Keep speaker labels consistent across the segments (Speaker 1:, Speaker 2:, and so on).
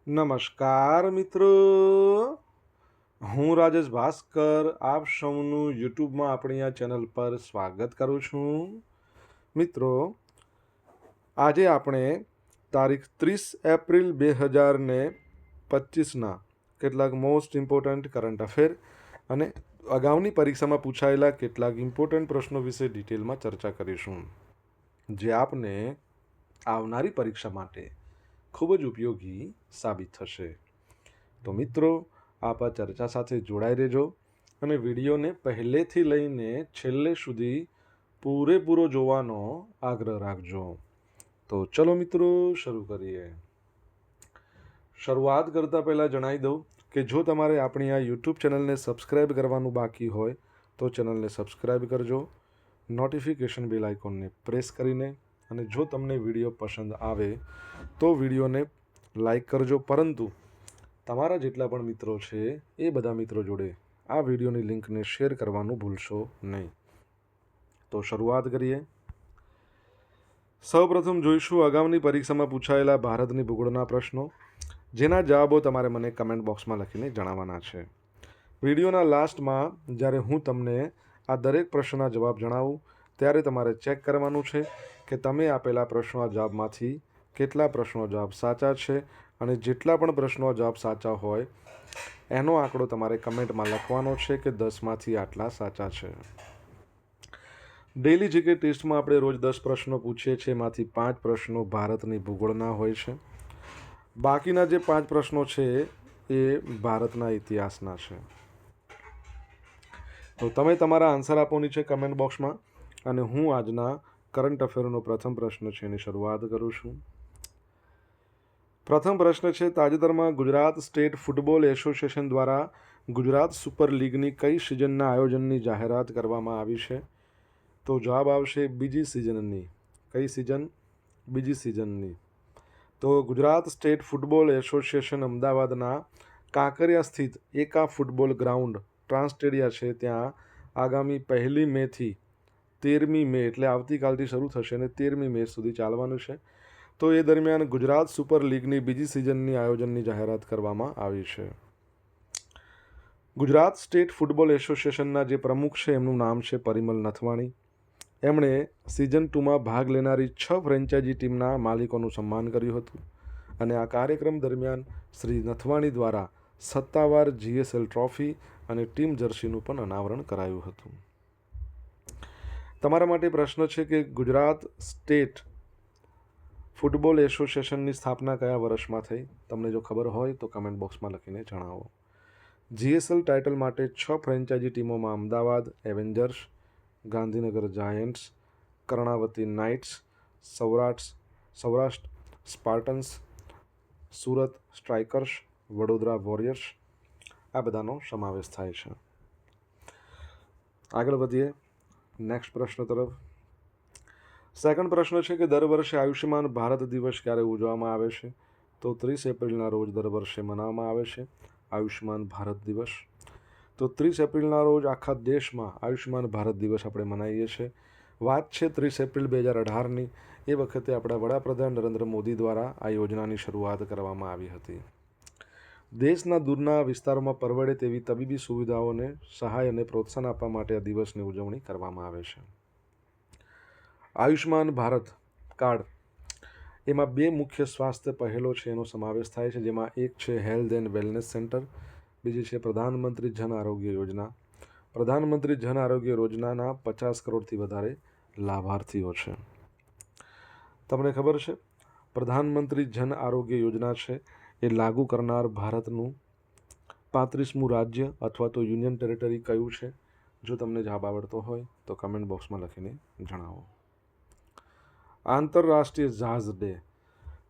Speaker 1: નમસ્કાર મિત્રો, હું રાજેશ ભાસ્કર આપ સૌનું યુટ્યુબમાં આપણી આ ચેનલ પર સ્વાગત કરું છું. મિત્રો, આજે આપણે તારીખ 30 એપ્રિલ 2025ના કેટલાક મોસ્ટ ઇમ્પોર્ટન્ટ કરંટ અફેર અને અગાઉની પરીક્ષામાં પૂછાયેલા કેટલાક ઇમ્પોર્ટન્ટ પ્રશ્નો વિશે ડિટેલમાં ચર્ચા કરીશું, જે આપને આવનારી પરીક્ષા માટે ખૂબ જ ઉપયોગી સાબિત થશે. તો મિત્રો, આપ આ ચર્ચા સાથે જોડાઈ રહેજો અને વિડીયોને પહેલેથી લઈને છેલ્લે સુધી પૂરેપૂરો જોવાનો આગ્રહ રાખજો. તો ચલો મિત્રો, શરૂ કરીએ. શરૂઆત કરતાં પહેલાં જણાવી દઉં કે જો તમારે આપણી આ યુટ્યુબ ચેનલને સબસ્ક્રાઈબ કરવાનું બાકી હોય તો ચેનલને સબસ્ક્રાઈબ કરજો, નોટિફિકેશન બેલ આઇકોનને પ્રેસ કરીને, અને જો તમને વિડીયો પસંદ આવે તો વિડીયોને લાઈક કરજો, પરંતુ તમારા જેટલા પણ મિત્રો છે એ બધા મિત્રો જોડે આ વિડીયોની લિંકને શેર કરવાનું ભૂલશો નહીં. તો શરૂઆત કરીએ. સૌપ્રથમ જોઈશું અગાઉની પરીક્ષામાં પૂછાયેલા ભારતની ભૂગોળના પ્રશ્નો, જેના જવાબો તમારે મને કમેન્ટ બોક્સમાં લખીને જણાવવાના છે. વિડીયોના લાસ્ટમાં જ્યારે હું તમને આ દરેક પ્રશ્નના જવાબ જણાવું ત્યારે તમારે ચેક કરવાનું છે કે તમે આપેલા પ્રશ્નોના જવાબમાંથી કેટલા પ્રશ્નો જવાબ સાચા છે, અને જેટલા પણ પ્રશ્નો જવાબ સાચા હોય એનો આંકડો તમારે કમેન્ટમાં લખવાનો છે કે 10માંથી આટલા સાચા છે. ડેઇલી જીકે ટેસ્ટમાં આપણે રોજ 10 પ્રશ્નો પૂછીએ છીએ, એમાંથી 5 પ્રશ્નો ભારતની ભૂગોળના હોય છે. બાકીના જે 5 પ્રશ્નો છે એ ભારતના ઇતિહાસના છે. તો તમે તમારા આન્સર આપવાની છે કમેન્ટ બોક્સમાં, અને હું આજના કરંટ અફેરનો પ્રથમ પ્રશ્ન છે એની શરૂઆત કરું છું. પ્રથમ પ્રશ્ન છે, તાજેતરમાં ગુજરાત સ્ટેટ ફૂટબોલ એસોસિએશન દ્વારા ગુજરાત સુપર લીગની કઈ સિઝનના આયોજનની જાહેરાત કરવામાં આવી છે? તો જવાબ આવશે બીજી સિઝનની. કઈ સિઝન? બીજી સિઝનની. તો ગુજરાત સ્ટેટ ફૂટબોલ એસોસિએશન અમદાવાદના કાંકરિયા સ્થિત એકા ફૂટબોલ ગ્રાઉન્ડ ટ્રાન્સસ્ટેડિયા છે, ત્યાં આગામી 1 મેથી 13 મે એટલે આવતીકાલથી શરૂ થશે અને 13 મે સુધી ચાલવાનું છે. તો એ દરમિયાન ગુજરાત સુપર લીગની બીજી સિઝનની આયોજનની જાહેરાત કરવામાં આવી છે. ગુજરાત સ્ટેટ ફૂટબોલ એસોસિએશનના જે પ્રમુખ છે એમનું નામ છે પરિમલ નથવાણી. એમણે સિઝન 2માં ભાગ લેનારી 6 ફ્રેન્ચાઇઝી ટીમના માલિકોનું સન્માન કર્યું હતું, અને આ કાર્યક્રમ દરમિયાન શ્રી નથવાણી દ્વારા સત્તાવાર GSL ટ્રોફી અને ટીમ જર્સીનું પણ અનાવરણ કરાયું હતું. તમારા માટે પ્રશ્ન છે કે ગુજરાત સ્ટેટ ફૂટબોલ એસોસિએશનની સ્થાપના કયા વર્ષમાં થઈ? તમને જો ખબર હોય તો કમેન્ટ બોક્સમાં લખીને જણાવો. GSL ટાઇટલ માટે 6 ફ્રેન્ચાઇઝી ટીમોમાં Ahmedabad Avengers, Gandhinagar Giants, Karnavati Knights, Saurashtra Spartans, Surat Strikers, Vadodara Warriors, આ બધાનો સમાવેશ થાય છે. આગળ વધીએ નેક્સ્ટ પ્રશ્ન તરફ. સેકન્ડ પ્રશ્ન છે કે દર વર્ષે આયુષ્યમાન ભારત દિવસ ક્યારે ઉજવવામાં આવે છે? તો 30 એપ્રિલના રોજ દર વર્ષે મનાવવામાં આવે છે આયુષ્યમાન ભારત દિવસ. તો 30 એપ્રિલના રોજ આખા દેશમાં આયુષ્યમાન ભારત દિવસ આપણે મનાવીએ છીએ. વાત છે 30 એપ્રિલ 2018ની. એ વખતે આપણા વડાપ્રધાન નરેન્દ્ર મોદી દ્વારા આ યોજનાની શરૂઆત કરવામાં આવી હતી. દેશના દૂરના વિસ્તારોમાં પરવડે તેવી તબીબી સુવિધાઓને સહાય અને પ્રોત્સાહન આપવા માટે આ દિવસની ઉજવણી કરવામાં આવે છે. આયુષ્યમાન ભારત કાર્ડ એમાં 2 મુખ્ય સ્વાસ્થ્ય પહેલો છે એનો સમાવેશ થાય છે, જેમાં એક છે હેલ્થ એન્ડ વેલનેસ સેન્ટર, બીજી છે પ્રધાનમંત્રી જન આરોગ્ય યોજના. પ્રધાનમંત્રી જન આરોગ્ય યોજનાના 50 કરોડથી વધારે લાભાર્થીઓ છે. તમને ખબર છે પ્રધાનમંત્રી જન આરોગ્ય યોજના છે એ લાગુ કરનાર ભારતનું 35મું રાજ્ય અથવા તો યુનિયન ટેરેટરી કયું છે? જો તમને જવાબ આવડતો હોય તો કમેન્ટ બોક્સમાં લખીને જણાવો. આંતરરાષ્ટ્રીય જહાજ ડે.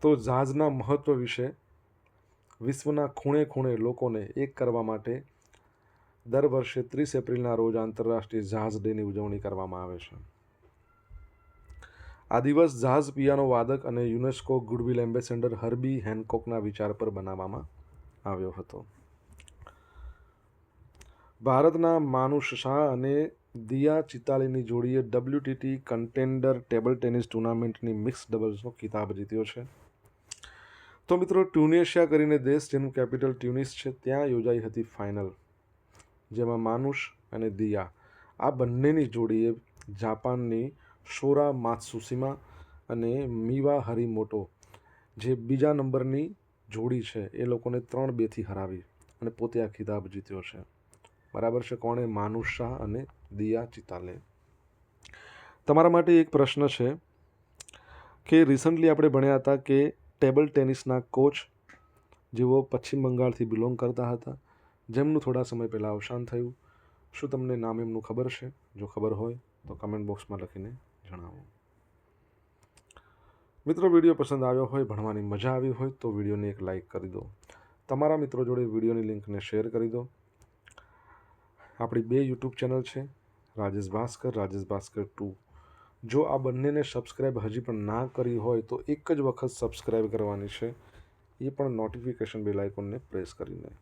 Speaker 1: તો જહાજના મહત્વ વિશે વિશ્વના ખૂણે ખૂણે લોકોને એક કરવા માટે દર વર્ષે 30 એપ્રિલના રોજ આંતરરાષ્ટ્રીય જહાજ ડેની ઉજવણી કરવામાં આવે છે. આ દિવસ જહાજ પિયાનો વાદક અને યુનેસ્કો ગુડવિલ એમ્બેસેડર હર્બી હેનકોકના વિચાર પર બનાવવામાં આવ્યો હતો. ભારતના માનુષ શાહ અને દિયા ચિતાલીની જોડીએ WTT કન્ટેન્ડર ટેબલ ટેનિસ ટુર્નામેન્ટની મિક્સ ડબલ્સનો ખિતાબ જીત્યો છે. તો મિત્રો ટ્યુનિશિયા કરીને દેશ જેનું કેપિટલ ટ્યુનિસ છે ત્યાં યોજાઈ હતી ફાઇનલ, જેમાં માનુષ અને દિયા આ બંનેની જોડીએ જાપાનની શોરા માત્સુશિમા અને મીવા હરીમોટો જે બીજા નંબરની જોડી છે એ લોકોને 3-2થી હરાવી અને પોતે આ ખિતાબ જીત્યો છે. બરાબર છે. કોણે? માનુષ શાહ અને દિયા ચિતાલે. તમારા માટે એક પ્રશ્ન છે કે રિસન્ટલી આપણે ભણ્યા હતા કે ટેબલ ટેનિસના કોચ જેઓ પશ્ચિમ બંગાળથી બિલોંગ કરતા હતા, જેમનું થોડા સમય પહેલાં અવસાન થયું. શું તમને નામ એમનું ખબર છે? જો ખબર હોય તો કમેન્ટ બોક્સમાં લખીને જણાવો. મિત્રો, વિડીયો પસંદ આવ્યો હોય, ભણવાની મજા આવી હોય તો વિડીયોને એક લાઇક કરી દો. તમારા મિત્રો જોડે વિડીયોની લિંકને શેર કરી દો. આપણી 2 યુટ્યુબ ચેનલ છે, રાજેશ ભાસ્કર 2. જો આ બંનેને સબસ્ક્રાઈબ હજી પણ ના કરી હોય તો એક જ વખત સબસ્ક્રાઈબ કરવાની છે, એ પણ નોટિફિકેશન બેલ આઇકોનને પ્રેસ કરીને.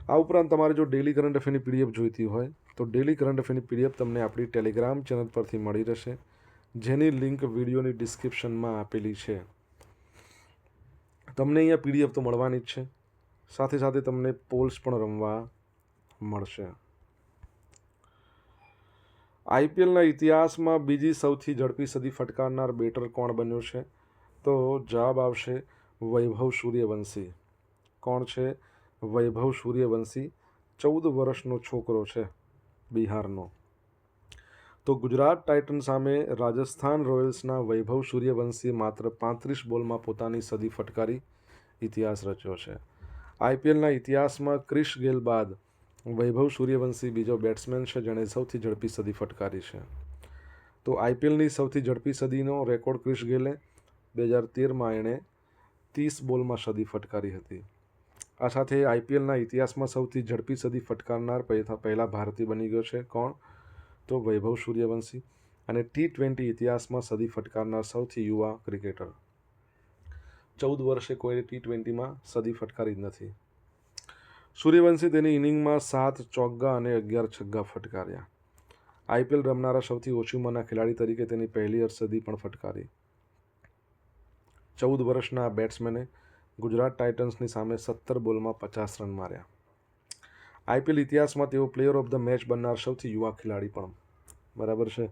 Speaker 1: આ ઉપરાંત તમારે જો ડેલી કરંટ અફેરની પીડીએફ જોઈતી હોય તો ડેલી કરંટ અફેરની પીડીએફ તમને આપણી ટેલિગ્રામ ચેનલ પરથી મળી રહેશે, જેની લિંક વિડીયોની ડિસ્ક્રિપ્શનમાં આપેલી છે. તમને અહીંયા પીડીએફ તો મળવાની જ છે, સાથે સાથે તમને પોલ્સ પણ રમવા મળશે. આઈપીએલના ઇતિહાસમાં બીજી સૌથી ઝડપી સદી ફટકારનાર બેટર કોણ બન્યો છે? તો જવાબ આવશે વૈભવ સૂર્યવંશી. કોણ છે? વૈભવ સૂર્યવંશી. 14 વર્ષનો છોકરો છે, બિહારનો. તો ગુજરાત ટાઇટન સામે રાજસ્થાન રોયલ્સના વૈભવ સૂર્યવંશીએ માત્ર 35 બોલમાં પોતાની સદી ફટકારી ઇતિહાસ રચ્યો છે. આઈપીએલના ઇતિહાસમાં ક્રિસ ગેલ બાદ વૈભવ સૂર્યવંશી બીજો બેટ્સમેન છે જેણે સૌથી ઝડપી સદી ફટકારી છે. તો આઈપીએલની સૌથી ઝડપી સદીનો રેકોર્ડ ક્રિસ ગેલે 2013માં એણે 30 બોલમાં સદી ફટકારી હતી. આ સાથે આઈપીએલના ઇતિહાસમાં સૌથી ઝડપી સદી ફટકારનાર પહેલા ભારતીય બની ગયો છે. કોણ? તો વૈભવ સૂર્યવંશી. અને T20 ઇતિહાસમાં સદી ફટકારનાર સૌથી યુવા ક્રિકેટર. 14 વર્ષે કોઈએ T20માં સદી ફટકારી જ નથી. સૂર્યવંશી તેની ઇનિંગમાં 7 ચોગ્ગા અને 11 છગ્ગા ફટકાર્યા. આઈપીએલ રમનારા સૌથી ઓછી ઉંમરના ખેલાડી તરીકે તેની પહેલી અર્ધસદી પણ ફટકારી. 14 વર્ષના બેટ્સમેને ગુજરાત ટાઇટન્સની સામે 17 બોલમાં 50 રન માર્યા. આઈપીએલ ઇતિહાસમાં તેઓ પ્લેયર ઓફ ધ મેચ બનનાર સૌથી યુવા ખેલાડી પણ. બરાબર છે,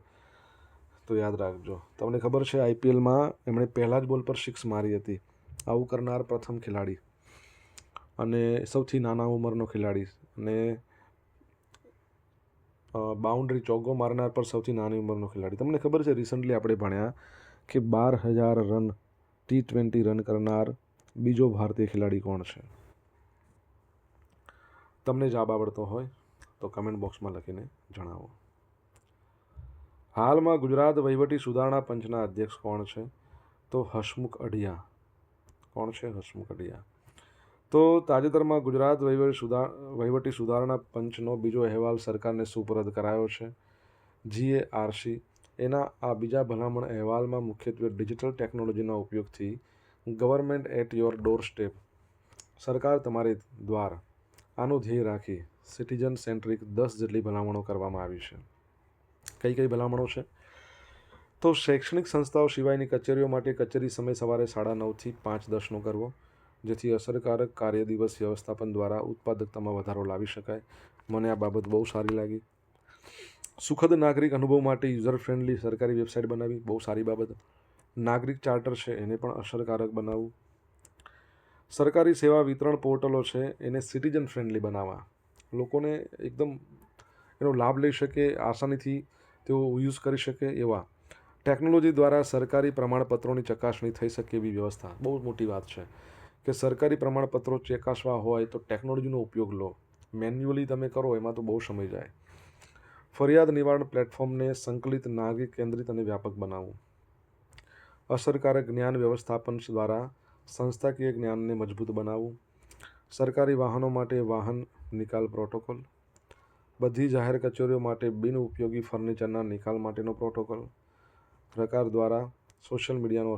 Speaker 1: તો યાદ રાખજો. તમને ખબર છે આઈપીએલમાં એમણે પહેલા જ બોલ પર 6 મારી હતી. આવું કરનાર પ્રથમ ખેલાડી અને સૌથી નાના ઉંમરનો ખેલાડી, અને બાઉન્ડ્રી ચોગ્ગો મારનાર પર સૌથી નાની ઉંમરનો ખેલાડી. તમને ખબર છે રિસન્ટલી આપણે ભણ્યા કે 12,000 રન T20 રન કરનાર બીજો ભારતીય ખેલાડી કોણ છે? તમને જવાબ આવડતો હોય તો કમેન્ટ બોક્સમાં લખીને જણાવો. હાલમાં ગુજરાત વહીવટી સુધારણા પંચના અધ્યક્ષ કોણ છે? તો હસમુખ અઢિયા. કોણ છે? હસમુખ અઢિયા. તો તાજેતરમાં ગુજરાત વહીવટી સુધારણા પંચનો બીજો અહેવાલ સરકારને સુપરત કરાયો છે, GARC. એના આ બીજા ભલામણ અહેવાલમાં મુખ્યત્વે ડિજિટલ ટેકનોલોજીના ઉપયોગથી government at your door step, સરકાર તમારી દ્વાર, આનું ધ્યેય રાખી સિટીઝન સેન્ટ્રિક 10 જેટલી ભલામણો કરવામાં આવી છે. કઈ કઈ ભલામણો છે? તો શૈક્ષણિક સંસ્થાઓ સિવાયની કચેરીઓ માટે કચેરી સમય સવારે 9:30થી 5:10નો કરવો, જેથી અસરકારક કાર્યદિવસ વ્યવસ્થાપન દ્વારા ઉત્પાદકતામાં વધારો લાવી શકાય. મને આ બાબત બહુ સારી લાગી. સુખદ નાગરિક અનુભવ માટે યુઝર ફ્રેન્ડલી સરકારી વેબસાઇટ બનાવી, બહુ સારી બાબત. નાગરિક ચાર્ટર છે એને પણ અસરકારક બનાવવું. સરકારી સેવા વિતરણ પોર્ટલો છે એને સિટીઝન ફ્રેન્ડલી બનાવવા, લોકોને એકદમ એનો લાભ લઈ શકે, આસાનીથી તેઓ યુઝ કરી શકે એવા. ટેકનોલોજી દ્વારા સરકારી પ્રમાણપત્રોની ચકાસણી થઈ શકે એવી વ્યવસ્થા. બહુ મોટી વાત છે કે સરકારી પ્રમાણપત્રો ચકાસવા હોય તો ટેકનોલોજીનો ઉપયોગ લો. મેન્યુઅલી તમે કરો એમાં તો બહુ સમય જાય. ફરિયાદ નિવારણ પ્લેટફોર્મને સંકલિત, નાગરિક કેન્દ્રિત અને વ્યાપક બનાવવું. અસરકારક જ્ઞાન વ્યવસ્થાપન દ્વારા સંસ્થાકીય જ્ઞાનને મજબૂત બનાવવું. સરકારી વાહનો માટે વાહન નિકાલ પ્રોટોકોલ. બધી જાહેર કચેરીઓ માટે બિનઉપયોગી ફર્નિચરના નિકાલ માટેનો પ્રોટોકોલ. સરકાર દ્વારા સોશિયલ મીડિયાનો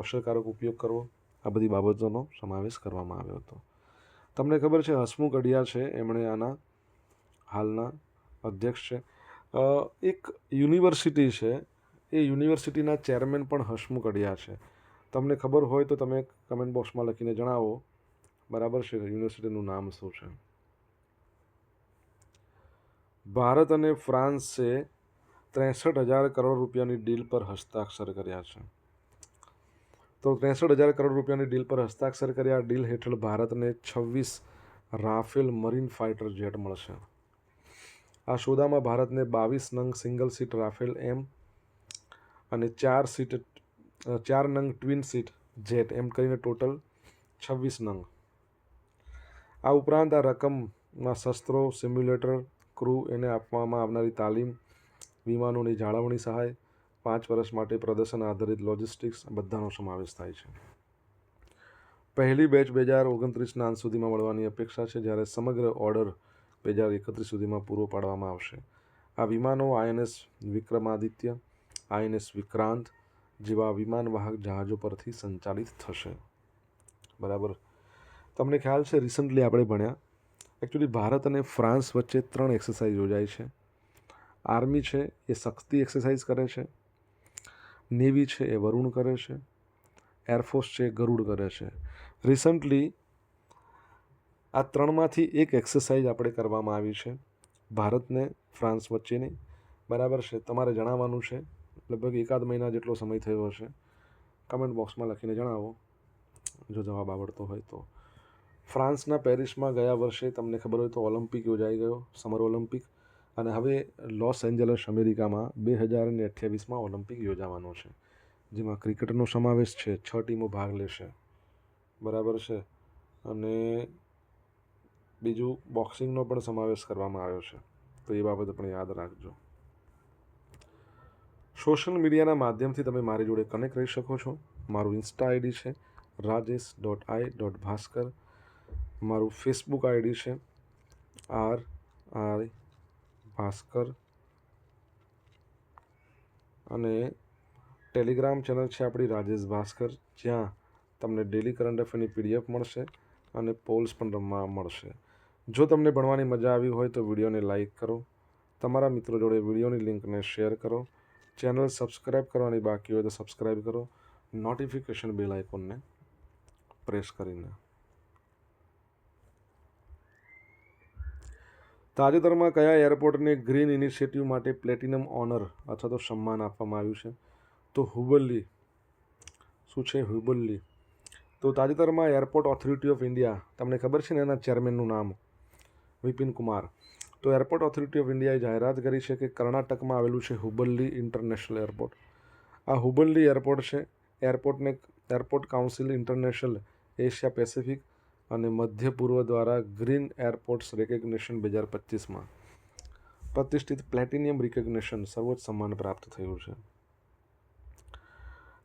Speaker 1: અસરકારક ઉપયોગ કરવો. આ બધી બાબતોનો સમાવેશ કરવામાં આવ્યો હતો. તમને ખબર છે હસમુખ અઢિયા છે એમણે આના હાલના અધ્યક્ષ છે. એક યુનિવર્સિટી છે એ યુનિવર્સિટીના ચેરમેન પણ હસમુખ અઢિયા છે. તમને ખબર હોય તો તમે કમેન્ટ બોક્સમાં લખીને જણાવો, બરાબર છે, યુનિવર્સિટીનું નામ શું છે. ભારત અને ફ્રાન્સે 63,000 કરોડ રૂપિયાની ડીલ પર હસ્તાક્ષર કર્યા છે. તો 63,000 કરોડ રૂપિયાની ડીલ પર હસ્તાક્ષર કર્યા. ડીલ હેઠળ ભારતને 26 રાફેલ મરીન ફાઇટર જેટ મળશે. આ સોદામાં ભારતને 22 નંગ સિંગલ સીટ રાફેલ એમ અને 4 નંગ ટ્વિન સીટ જેટ એમ કરીને ટોટલ 26 નંગ. આ ઉપરાંત આ રકમમાં શસ્ત્રો, સિમ્યુલેટર, ક્રૂ, એને આપવામાં આવનારી તાલીમ, વિમાનોની જાળવણી સહાય, 5 વર્ષ માટે પ્રદર્શન આધારિત લોજિસ્ટિક્સ બધાનો સમાવેશ થાય છે. પહેલી બેચ 2029ના અંત સુધીમાં મળવાની અપેક્ષા છે, જ્યારે સમગ્ર ઓર્ડર 2031 સુધીમાં પૂરો પાડવામાં આવશે. આ વિમાનો INS વિક્રમાદિત્ય, INS વિક્રાંત જેવા વિમાનવાહક જહાજો પરથી સંચાલિત થશે. બરાબર. તમને ખ્યાલ છે, રિસન્ટલી આપણે ભણ્યા, એકચ્યુઅલી ભારત અને ફ્રાન્સ વચ્ચે 3 એક્સરસાઇઝ યોજાય છે. આર્મી છે એ શક્તિ એક્સરસાઇઝ કરે છે, નેવી છે એ વરુણ કરે છે, એરફોર્સ છે એ ગરુડ કરે છે. રિસન્ટલી આ 3માંથી એક એક્સરસાઇઝ આપણે કરવામાં આવી છે ભારતને ફ્રાન્સ વચ્ચેની. બરાબર છે. તમારે જણાવવાનું છે, લગભગ 1 મહિના જેટલો સમય થયો હશે. કમેન્ટ બોક્સમાં લખીને જણાવો જો જવાબ આવડતો હોય તો. ફ્રાન્સના પેરિસમાં ગયા વર્ષે તમને ખબર હોય તો ઓલિમ્પિક યોજાઈ ગયો, સમર ઓલિમ્પિક, અને હવે લોસ એન્જલસ અમેરિકામાં 2028માં ઓલિમ્પિક યોજાવાનો છે, જેમાં ક્રિકેટનો સમાવેશ છે. 6 ટીમો ભાગ લેશે. બરાબર છે. અને બીજું બોક્સિંગનો પણ સમાવેશ કરવામાં આવ્યો છે, તો એ બાબત પણ યાદ રાખજો. સોશિયલ મીડિયાના માધ્યમથી તમે મારી જોડે કનેક્ટ રહી શકો છો. મારું ઇન્સ્ટા આઈડી છે rajesh.i.bhaskar. મારું ફેસબુક આઈડી છે RI ભાસ્કર, અને ટેલિગ્રામ ચેનલ છે આપણી રાજેશ ભાસ્કર, જ્યાં તમને ડેલી કરંટ અફેરની PDF મળશે અને પોલ્સ પણ રમવા મળશે. જો તમને ભણવાની મજા આવી હોય તો વિડીયોને લાઇક કરો, તમારા મિત્રો જોડે વિડીયોની લિંકને શેર કરો, ચેનલ સબસ્ક્રાઈબ કરવાની બાકી હોય તો સબસ્ક્રાઈબ કરો, નોટિફિકેશન બેલ આઇકોનને પ્રેસ કરીને. તાજેતરમાં કયા એરપોર્ટને ગ્રીન ઇનિશિયેટિવ માટે પ્લેટિનમ ઓનર અથવા તો સન્માન આપવામાં આવ્યું છે? તો હુબલ્લી. શું છે? હુબલ્લી. તો તાજેતરમાં એરપોર્ટ ઓથોરિટી ઓફ ઇન્ડિયા, તમને ખબર છે ને એના ચેરમેનનું નામ વિપિન કુમાર. તો એરપોર્ટ ઓથોરિટી ઓફ ઇન્ડિયાએ જાહેરાત કરી છે કે કર્ણાટકમાં આવેલું છે હુબલ્લી ઇન્ટરનેશનલ એરપોર્ટ. આ હુબલ્લી એરપોર્ટ છે, airport council international Asia Pacific અને મધ્ય પૂર્વ દ્વારા ગ્રીન એરપોર્ટ્સ રેકગ્નિશન 2025માં પ્રતિષ્ઠિત પ્લેટિનિયમ રિકગ્નિશન સર્વોચ્ચ સન્માન પ્રાપ્ત થયું છે.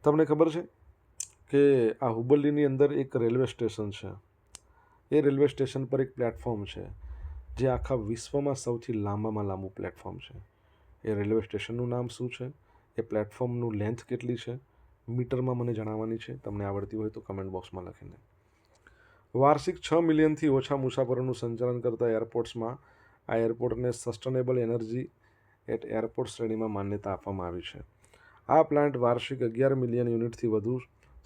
Speaker 1: તમને ખબર છે કે આ હુબલ્લીની અંદર એક રેલવે સ્ટેશન છે. એ રેલવે સ્ટેશન પર એક પ્લેટફોર્મ છે જે આખા વિશ્વમાં સૌથી લાંબામાં લાંબુ પ્લેટફોર્મ છે. એ રેલવે સ્ટેશનનું નામ શું છે? એ પ્લેટફોર્મનું લેન્થ કેટલી છે? મીટરમાં મને જણાવવાની છે. તમને આવડતી હોય તો કમેન્ટ બોક્સમાં લખીને. વાર્ષિક 6 મિલિયનથી ઓછા મુસાફરોનું સંચાલન કરતા એરપોર્ટ્સમાં આ એરપોર્ટને સસ્ટેનેબલ એનર્જી એટ એરપોર્ટ શ્રેણીમાં માન્યતા આપવામાં આવી છે. આ પ્લાન્ટ વાર્ષિક 11 મિલિયન યુનિટથી વધુ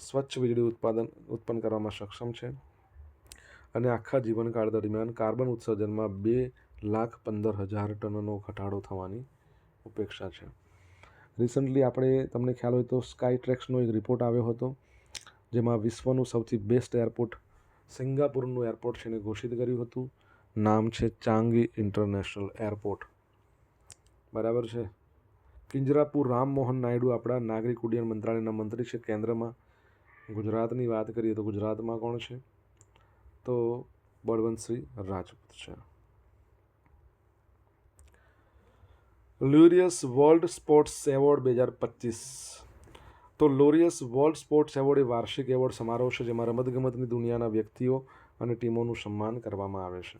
Speaker 1: સ્વચ્છ વીજળી ઉત્પન્ન કરવામાં સક્ષમ છે અને આખા જીવનકાળ દરમિયાન કાર્બન ઉત્સર્જનમાં 2,15,000 ટનનો ઘટાડો થવાની અપેક્ષા છે. રિસન્ટલી તમને ખ્યાલ હોય તો સ્કાય ટ્રેક્સનો એક રિપોર્ટ આવ્યો હતો, જેમાં વિશ્વનું સૌથી બેસ્ટ એરપોર્ટ સિંગાપુરનું એરપોર્ટ છે એને ઘોષિત કર્યું હતું. નામ છે ચાંગી ઇન્ટરનેશનલ એરપોર્ટ. બરાબર છે. કિંજરાપુર રામમોહન નાયડુ આપણા નાગરિક ઉડ્ડયન મંત્રાલયના મંત્રી છે કેન્દ્રમાં. ગુજરાતની વાત કરીએ તો ગુજરાતમાં કોણ છે? તો બળવંતસિંહ રાજપૂત છે. લોરિયસ વર્લ્ડ સ્પોર્ટ્સ એવોર્ડ 2025. તો લોરિયસ વર્લ્ડ સ્પોર્ટ્સ એવોર્ડ એ વાર્ષિક એવોર્ડ સમારોહ છે જેમાં રમતગમતની દુનિયાના વ્યક્તિઓ અને ટીમોનું સન્માન કરવામાં આવે છે.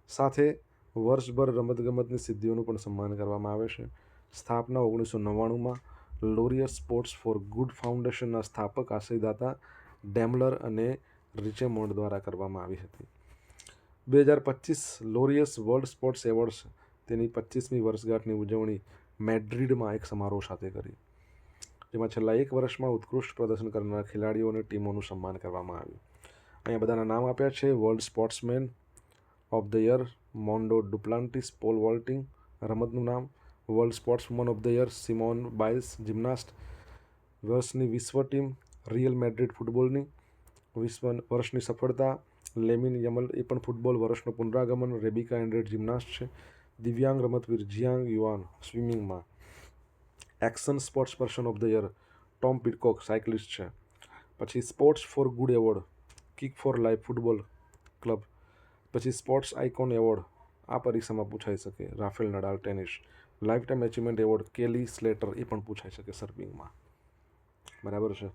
Speaker 1: સાથે વર્ષભર રમતગમતની સિદ્ધિઓનું પણ સન્માન કરવામાં આવે છે. સ્થાપના 1999માં લોરિયસ સ્પોર્ટ્સ ફોર ગુડ ફાઉન્ડેશનના સ્થાપક આશયદાતા ડેમલર અને રિચેમોન્ડ દ્વારા કરવામાં આવી હતી. 2025 લોરિયસ વર્લ્ડ સ્પોર્ટ્સ એવોર્ડ્સ તેની 25મી વર્ષગાંઠની ઉજવણી મેડ્રિડમાં એક સમારોહ સાથે કરી. જેમાં છેલ્લા 1 વર્ષમાં ઉત્કૃષ્ટ પ્રદર્શન કરનાર ખેલાડીઓ અને ટીમોનું સન્માન કરવામાં આવ્યું. અહીંયા બધાના નામ આપ્યા છે. World sportsman of the year Mondo Duplantis pole vaulting રમતનું નામ. World sportswoman of the year Simone Biles gymnast. વર્ષની વિશ્વ ટીમ રિયલ મેડ્રિડ ફૂટબોલની. વર્ષની સફળતા લેમિન યમલ એ પણ ફૂટબોલ. વર્ષનું પુનરાગમન રેબિકા એન્ડ્રેડ જિમ્નાસ્ટ છે. દિવ્યાંગ રમતવીર જિયાંગ યુઆન સ્વિમિંગમાં. Action sports person of the year Tom Pidcock cyclist છે. પછી sports for good award kick for life football club. પછી સ્પોર્ટ્સ આઇકોન એવોર્ડ આ પરીક્ષામાં પૂછાઈ શકે Rafael Nadal tennis. Lifetime achievement award Kelly Slater એ પણ પૂછાઈ શકે સર્ફિંગમાં. બરાબર છે.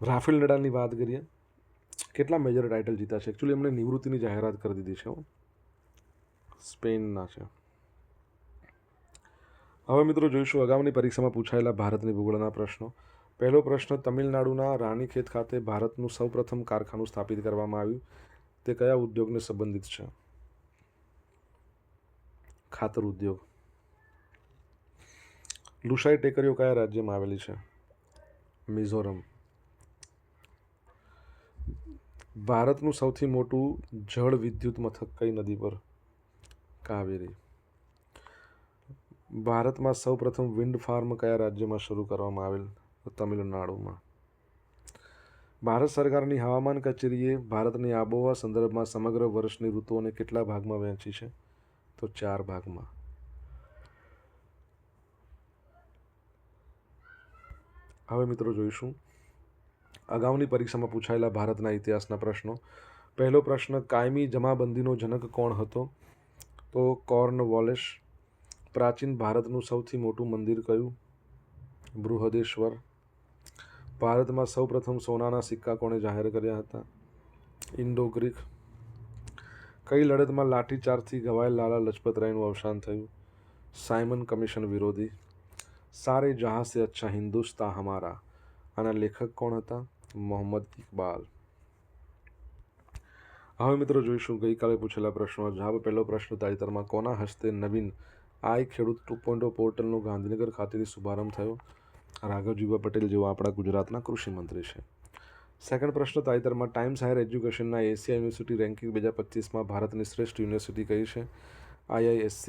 Speaker 1: રાફેલ નડાલની વાત કરીએ, કેટલા મેજર ટાઇટલ જીતા છે. એકચ્યુઅલી એમણે નિવૃત્તિની જાહેરાત કરી દીધી છે. સ્પેનના છે. હવે મિત્રો જોઈશું અગાઉની પરીક્ષામાં પૂછાયેલા ભારતની ભૂગોળના પ્રશ્નો. પહેલો પ્રશ્ન, તમિલનાડુના રાણીખેત ખાતે ભારતનું સૌપ્રથમ કારખાનું સ્થાપિત કરવામાં આવ્યું તે કયા ઉદ્યોગને સંબંધિત છે? ખાતર ઉદ્યોગ. લુસાઈ ટેકરીઓ કયા રાજ્યમાં આવેલી છે? મિઝોરમ. ભારતનું સૌથી મોટું જળ વિદ્યુત મથક કઈ નદી પર? કાવેરી. ભારતમાં સૌપ્રથમ વિન્ડ ફાર્મ કયા રાજ્યમાં શરૂ કરવામાં આવેલ? તમિલનાડુમાં. ભારત સરકારની હવામાન કચેરીએ ભારતની આબોહવા સંદર્ભમાં સમગ્ર વર્ષની ઋતુઓને કેટલા ભાગમાં વહેંચી છે? તો 4 ભાગમાં. હવે મિત્રો જોઈશું અગાઉની પરીક્ષામાં પૂછાયેલા ભારતના ઇતિહાસના પ્રશ્નો. પહેલો પ્રશ્ન, કાયમી જમાબંધીનો જનક કોણ હતો? તો કોર્નવોલિસ. પ્રાચીન ભારતનું સૌથી મોટું મંદિર કયું? બૃહદેશ્વર. ભારતમાં સૌપ્રથમ સોનાના સિક્કા કોણે જાહેર કર્યા હતા? Indo Greek. કઈ લડતમાં લાઠીચાર્જથી ઘવાયેલ લાલા લજપતરાયનું અવસાન થયું? સાયમન કમિશન વિરોધી. સારે જહાં સે અચ્છા હિન્દુસ્તા હમારા આના લેખક કોણ હતા? મોહમ્મદ ઇકબાલ. હવે મિત્રો જોઈશું ગઈકાલે પૂછેલા પ્રશ્નો જવાબ. પહેલો પ્રશ્ન, તાજેતરમાં કોના હસ્તે નવીન આઈ ખેડૂત 2.0 પોર્ટલનો ગાંધીનગર ખાતેથી શુભારંભ થયો? રાઘવજીભાઈ પટેલ જેઓ આપણા ગુજરાતના કૃષિ મંત્રી છે. સેકન્ડ પ્રશ્ન, તાજેતરમાં ટાઈમ્સ હાયર એજ્યુકેશનના એશિયા યુનિવર્સિટી રેન્કિંગ 2025માં ભારતની શ્રેષ્ઠ યુનિવર્સિટી કઈ છે? IISc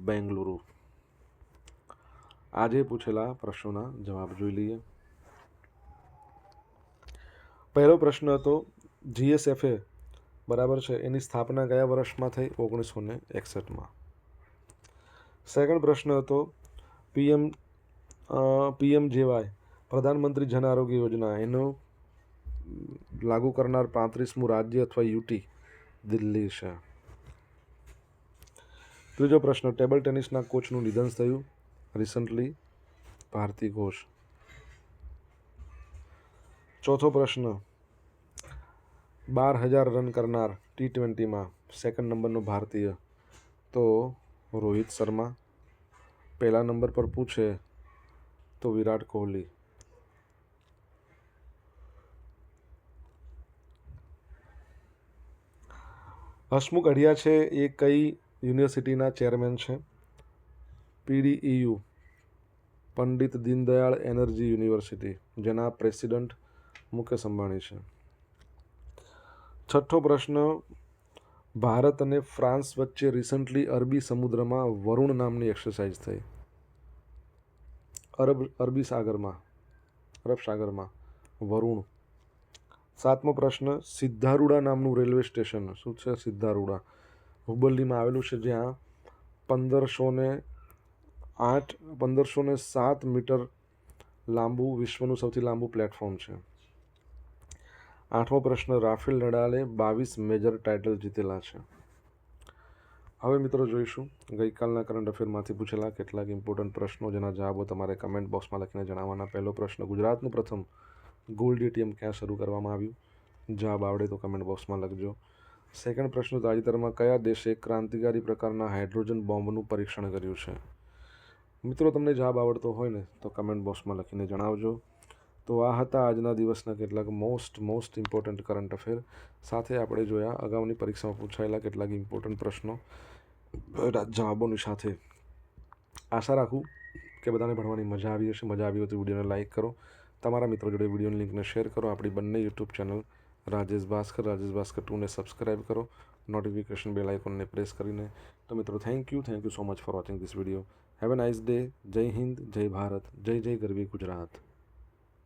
Speaker 1: બેંગલુરુ. આજે પૂછેલા પ્રશ્નોના જવાબ જોઈ લઈએ. પહેલો પ્રશ્ન હતો GSFA બરાબર છે એની સ્થાપના કયા વર્ષમાં થઈ? 1961માં. સેકન્ડ પ્રશ્ન હતો PMJY પ્રધાનમંત્રી જન આરોગ્ય યોજના એનું લાગુ કરનાર 35મું રાજ્ય અથવા યુટી દિલ્હી છે. ત્રીજો પ્રશ્ન, ટેબલ ટેનિસના કોચનું નિધન થયું રિસન્ટલી? ભારતી ઘોષ. ચોથો પ્રશ્ન, 12,000 રન કરનાર T20માં સેકન્ડ નંબરનો ભારતીય તો રોહિત શર્મા. પહેલા નંબર પર પૂછે તો વિરાટ કોહલી. હસમુખ અઢિયા છે એ કઈ યુનિવર્સિટીના ચેરમેન છે? PDEU Pandit Deendayal energy university જેના પ્રેસિડેન્ટ મુકેશ અંબાણી છે. છઠ્ઠો પ્રશ્ન, ભારત અને ફ્રાન્સ વચ્ચે રિસન્ટલી અરબી સમુદ્રમાં વરુણ નામની એક્સરસાઇઝ થઈ. અરબ સાગરમાં વરુણ. સાતમો પ્રશ્ન, સિદ્ધારૂડા નામનું રેલવે સ્ટેશન શું છે? સિદ્ધારૂડા હુબલ્લીમાં આવેલું છે જ્યાં 1507 મીટર લાંબુ વિશ્વનું સૌથી લાંબુ પ્લેટફોર્મ છે. આઠમો પ્રશ્ન, રાફેલ નડાલે 22 મેજર ટાઇટલ જીતેલા છે. હવે મિત્રો જોઈશું ગઈકાલના કરંટ અફેરમાંથી પૂછેલા કેટલાક ઇમ્પોર્ટન્ટ પ્રશ્નો જેના જવાબો તમારે કમેન્ટ બોક્સમાં લખીને જણાવવાના. પહેલો પ્રશ્ન, ગુજરાતનું પ્રથમ ગોલ્ડ ATM ક્યાં શરૂ કરવામાં આવ્યું? જવાબ આવડે તો કમેન્ટ બોક્સમાં લખજો. સેકન્ડ પ્રશ્ન, તાજેતરમાં કયા દેશે ક્રાંતિકારી પ્રકારના હાઇડ્રોજન બોમ્બનું પરીક્ષણ કર્યું છે? મિત્રો તમને જવાબ આવડતો હોય ને તો કમેન્ટ બોક્સમાં લખીને જણાવજો. તો આ હતા આજના દિવસના કેટલાક મોસ્ટ ઇમ્પોર્ટન્ટ કરંટ અફેર. સાથે આપણે જોયા અગાઉની પરીક્ષામાં પૂછાયેલા કેટલાક ઇમ્પોર્ટન્ટ પ્રશ્નો જવાબોની સાથે. આશા રાખું કે બધાને ભણવાની મજા આવી હશે. મજા આવી હોય તો વિડીયોને લાઇક કરો, તમારા મિત્રો જોડે વિડીયોની લિંકને શેર કરો. આપણી બંને યુટ્યુબ ચેનલ રાજેશ ભાસ્કર 2ને સબસ્ક્રાઈબ કરો, નોટિફિકેશન બેલ આઇકોનને પ્રેસ કરીને. તો મિત્રો thank you so much for watching this video. Have a nice day. Jai Hind, જય ભારત, જય જય ગરવી ગુજરાત.